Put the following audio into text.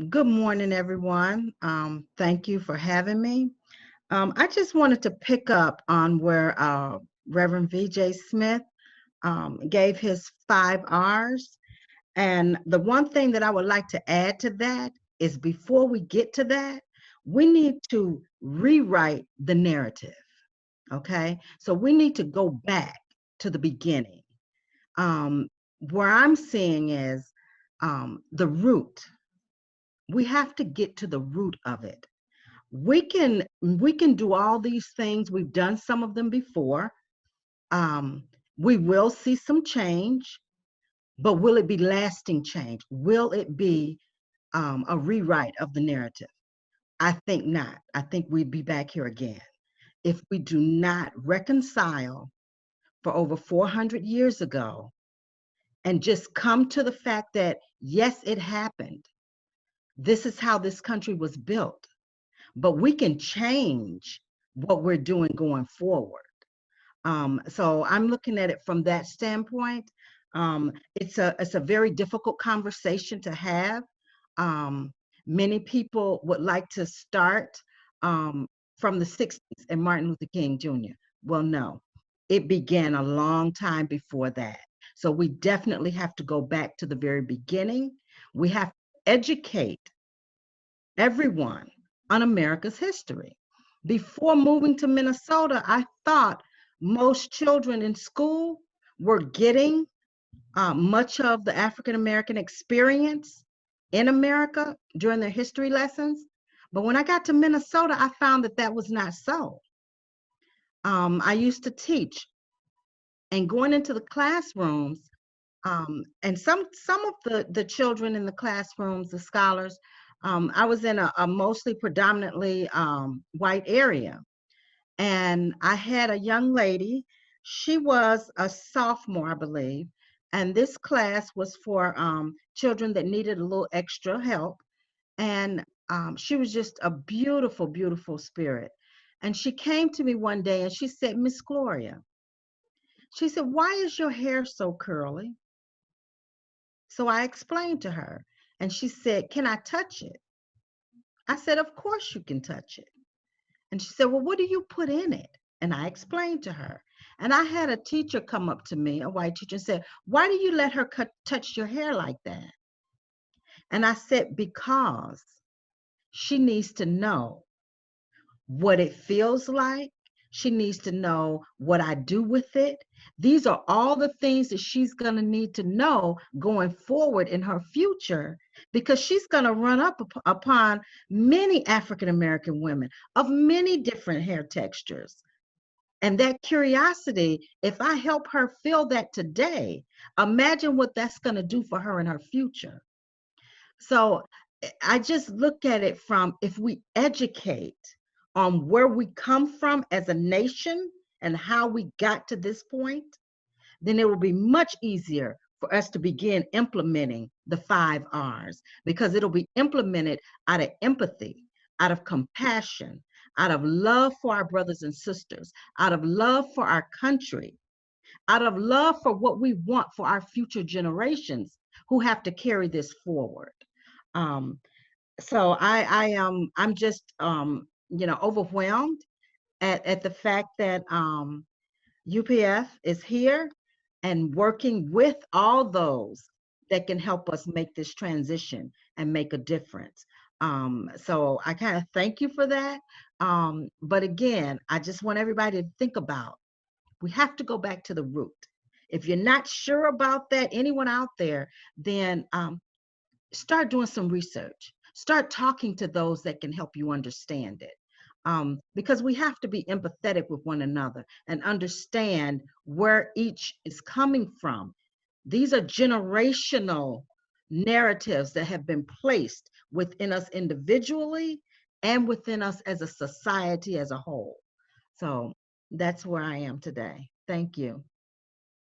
Good morning, everyone. Thank you for having me. I just wanted to pick up on where Reverend VJ Smith gave his 5 R's. And the one thing that I would like to add to that is before we get to that, we need to rewrite the narrative. Okay. So we need to go back to the beginning. Um, where I'm seeing is the root. We have to get to the root of it. We can do all these things. We've done some of them before. um, we will see some change, but will it be lasting change? Will it be a rewrite of the narrative? I think not. I think we'd be back here again if we do not reconcile for over 400 years ago and just come to the fact that yes, it happened. This is how this country was built, but we can change what we're doing going forward. So I'm looking at it from that standpoint. It's a very difficult conversation to have. Um, Many people would like to start um, from the 60s and Martin Luther King Jr. Well, no, it began a long time before that. So we definitely have to go back to the very beginning. We have to educate everyone on America's history. Before moving to Minnesota, I thought most children in school were getting much of the African American experience in America during their history lessons. But when I got to Minnesota, I found that that was not so. I used to teach, and going into the classrooms, and some of the children in the classrooms, the scholars, I was in a mostly predominantly white area, and I had a young lady. She was a sophomore, I believe, and this class was for children that needed a little extra help. And she was just a beautiful, beautiful spirit. And she came to me one day and she said, "Miss Gloria," she said, "why is your hair so curly?" So I explained to her, and she said, "Can I touch it?" I said, "Of course you can touch it." And she said, "Well, what do you put in it?" And I explained to her. And I had a teacher come up to me, a white teacher, and said, "Why do you let her touch your hair like that?" And I said, "Because she needs to know what it feels like. She needs to know what I do with it. These are all the things that she's going to need to know going forward in her future, because she's going to run up upon many African American women of many different hair textures. And that curiosity, if I help her feel that today, imagine what that's going to do for her in her future." So I just look at it from, if we educate on where we come from as a nation and how we got to this point, then it will be much easier for us to begin implementing the 5 R's, because it'll be implemented out of empathy, out of compassion, out of love for our brothers and sisters, out of love for our country, out of love for what we want for our future generations who have to carry this forward. Um, so I'm just overwhelmed at the fact that UPF is here and working with all those that can help us make this transition and make a difference. So I kind of thank you for that. But again, I just want everybody to think about, we have to go back to the root. If you're not sure about that, anyone out there, then start doing some research. Start talking to those that can help you understand it. Because we have to be empathetic with one another and understand where each is coming from. These are generational narratives that have been placed within us individually and within us as a society as a whole. So that's where I am today. Thank you.